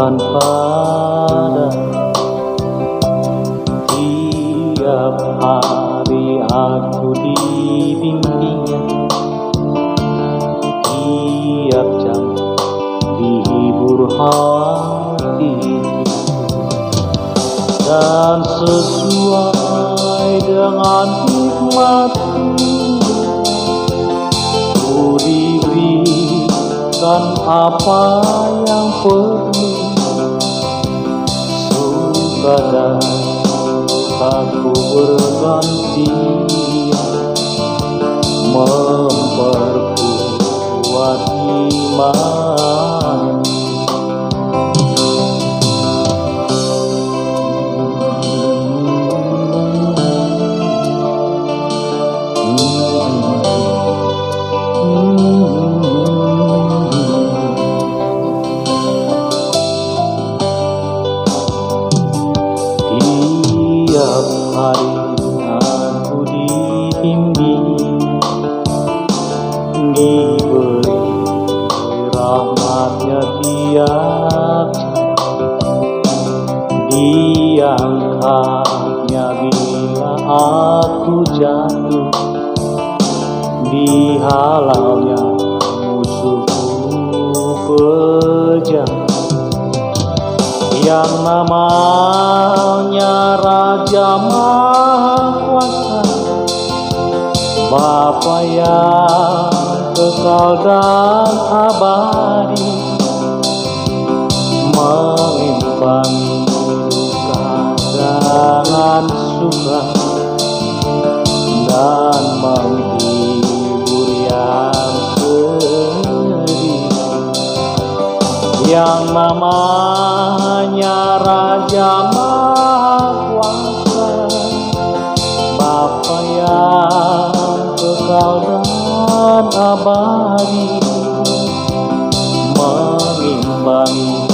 Tuhan pada tiap hari aku dibimbingnya, tiap jam dihibur hati, dan sesuai dengan hikmat-Mu ku diberikan apa yang perlu. Suka dan aku bergantian memperkuat iman. Tiap hari aku dibimbing, diberi rahmat-Nya tiap diangkatnya bila aku jatuh, dihalaunya musuhku kejam. Yang namanya Raja Mahkuasa, Bapa yang kekal dan abadi, mengimbangi duka dengan suka, dan menghibur yang sedih. Yang namanya Raja Mahkuasa, Bapa yang kekal dan abadi, mengimbangi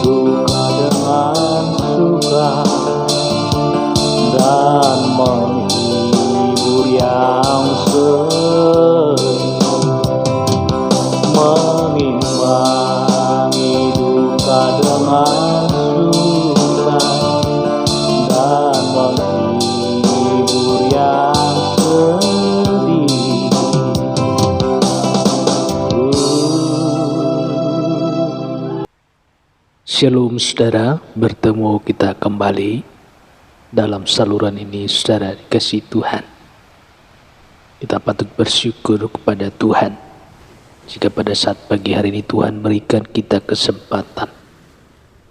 duka dengan suka, dan menghibur yang sedih. Mengimbangi duka dengan suka, dan menghibur yang sedih. Shalom saudara, bertemu kita kembali dalam saluran ini. Saudara dikasih Tuhan, kita patut bersyukur kepada Tuhan jika pada saat pagi hari ini Tuhan berikan kita kesempatan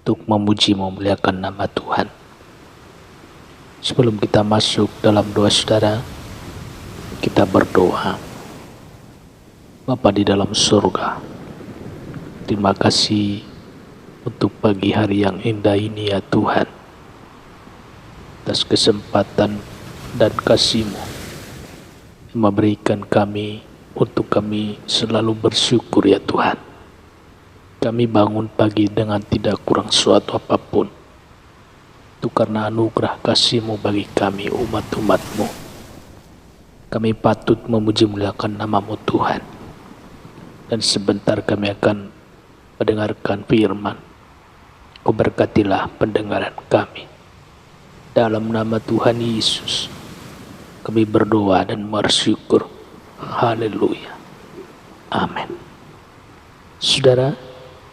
untuk memuji memuliakan nama Tuhan. Sebelum kita masuk dalam doa saudara, kita berdoa. Bapa di dalam surga, terima kasih untuk pagi hari yang indah ini ya Tuhan, atas kesempatan dan kasih-Mu yang memberikan kami untuk kami selalu bersyukur ya Tuhan. Kami bangun pagi dengan tidak kurang suatu apapun, itu karena anugerah kasih-Mu bagi kami umat-umat-Mu. Kami patut memuji muliakan nama-Mu Tuhan, dan sebentar kami akan mendengarkan firman. Kau berkatilah pendengaran kami. Dalam nama Tuhan Yesus kami berdoa dan bersyukur. Haleluya. Amin. Saudara,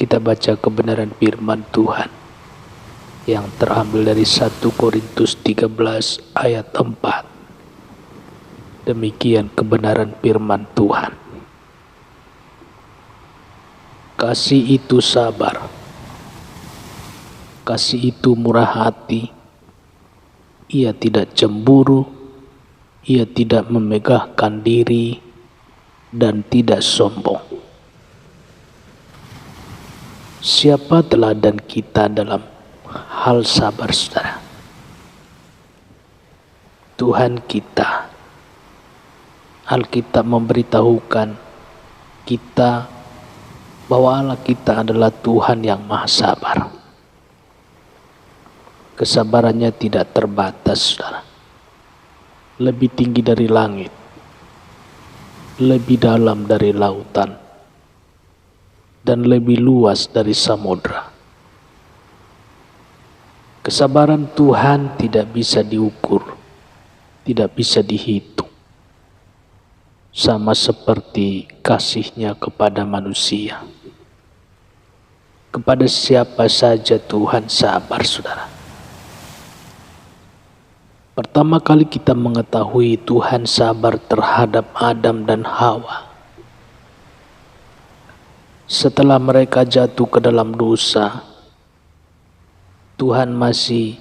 kita baca kebenaran firman Tuhan yang terambil dari 1 Korintus 13 ayat 4. Demikian kebenaran firman Tuhan. Kasih itu sabar, kasih itu murah hati, ia tidak cemburu, ia tidak memegahkan diri, dan tidak sombong. Siapa teladan kita dalam hal sabar saudara? Tuhan kita. Alkitab memberitahukan kita bahwa Allah kita adalah Tuhan yang maha sabar. Kesabarannya tidak terbatas, saudara. Lebih tinggi dari langit, lebih dalam dari lautan, dan lebih luas dari samudra. Kesabaran Tuhan tidak bisa diukur, tidak bisa dihitung. Sama seperti kasih-Nya kepada manusia. Kepada siapa saja Tuhan sabar, saudara. Pertama kali kita mengetahui Tuhan sabar terhadap Adam dan Hawa, setelah mereka jatuh ke dalam dosa, Tuhan masih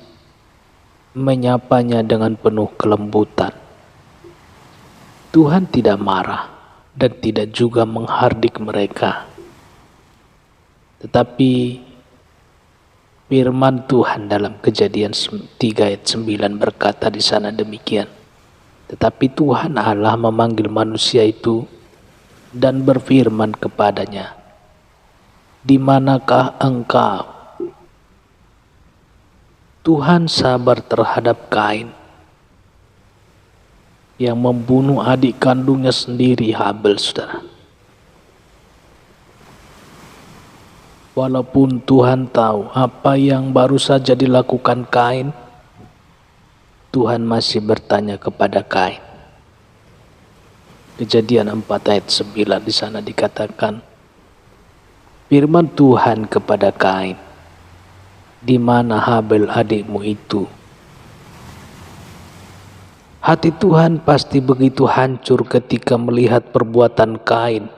menyapanya dengan penuh kelembutan. Tuhan tidak marah dan tidak juga menghardik mereka. Tetapi firman Tuhan dalam Kejadian 3 ayat 9 berkata di sana demikian. Tetapi Tuhan Allah memanggil manusia itu dan berfirman kepadanya, "Di manakah engkau?" Tuhan sabar terhadap Kain yang membunuh adik kandungnya sendiri, Habel, saudara. Walaupun Tuhan tahu apa yang baru saja dilakukan Kain, Tuhan masih bertanya kepada Kain. Kejadian 4 ayat 9 di sana dikatakan, firman Tuhan kepada Kain, "Di mana Habel adikmu itu?" Hati Tuhan pasti begitu hancur ketika melihat perbuatan Kain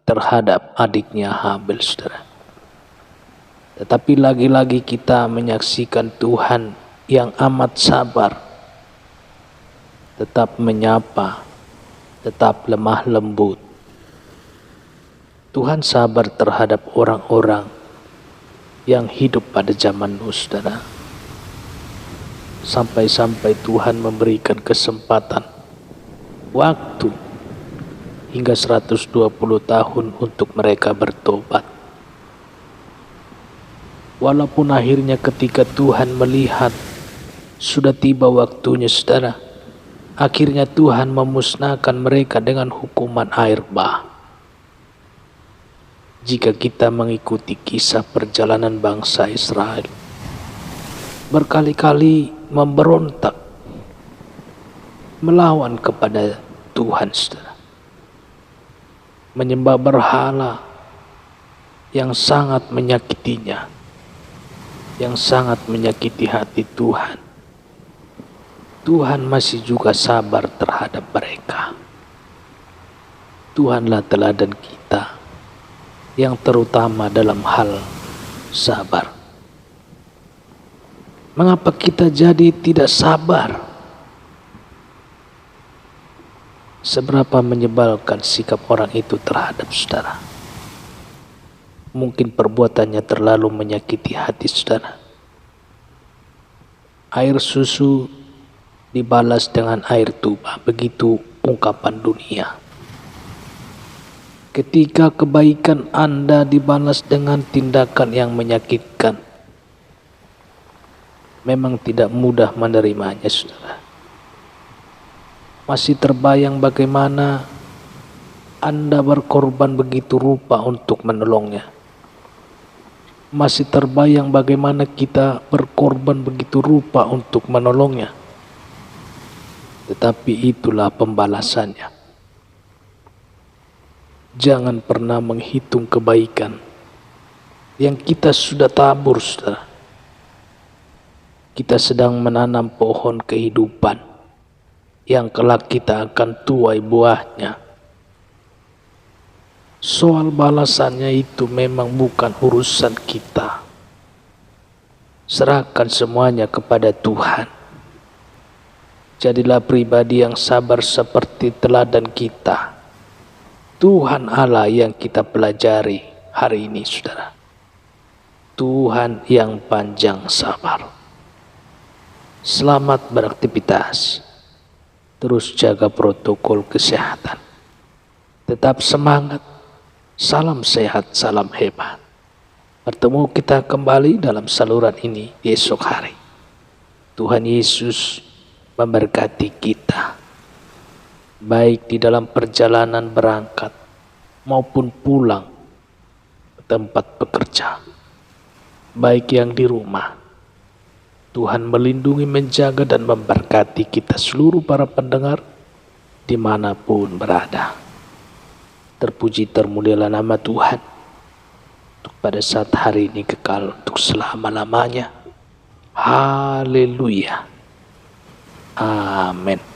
terhadap adiknya Habel, saudara. Tetapi lagi-lagi kita menyaksikan Tuhan yang amat sabar, tetap menyapa, tetap lemah lembut. Tuhan sabar terhadap orang-orang yang hidup pada zaman Nuh, saudara. Sampai-sampai Tuhan memberikan kesempatan waktu hingga 120 tahun untuk mereka bertobat. Walaupun akhirnya ketika Tuhan melihat sudah tiba waktunya, saudara, akhirnya Tuhan memusnahkan mereka dengan hukuman air bah. Jika kita mengikuti kisah perjalanan bangsa Israel, berkali-kali memberontak, melawan kepada Tuhan, saudara. Menyembah berhala yang sangat menyakitinya, yang sangat menyakiti hati Tuhan. Tuhan masih juga sabar terhadap mereka. Tuhanlah teladan kita yang terutama dalam hal sabar. Mengapa kita jadi tidak sabar? Seberapa menyebalkan sikap orang itu terhadap saudara. Mungkin perbuatannya terlalu menyakiti hati saudara. Air susu dibalas dengan air tuba, begitu ungkapan dunia. Ketika kebaikan Anda dibalas dengan tindakan yang menyakitkan, memang tidak mudah menerimanya, saudara. Masih terbayang bagaimana Anda berkorban begitu rupa untuk menolongnya. Masih terbayang bagaimana kita berkorban begitu rupa untuk menolongnya. Tetapi itulah pembalasannya. Jangan pernah menghitung kebaikan yang kita sudah tabur, saudara. Kita sedang menanam pohon kehidupan yang kelak kita akan tuai buahnya. Soal balasannya itu memang bukan urusan kita. Serahkan semuanya kepada Tuhan. Jadilah pribadi yang sabar seperti teladan kita. Tuhan Allah yang kita pelajari hari ini, saudara. Tuhan yang panjang sabar. Selamat beraktivitas. Terus jaga protokol kesehatan. Tetap semangat. Salam sehat, salam hebat. Bertemu kita kembali dalam saluran ini esok hari. Tuhan Yesus memberkati kita, baik di dalam perjalanan berangkat maupun pulang ke tempat bekerja, baik yang di rumah Tuhan melindungi, menjaga, dan memberkati kita seluruh para pendengar dimanapun berada. Terpuji termulialah nama Tuhan untuk pada saat hari ini kekal untuk selama-lamanya. Haleluya. Amin.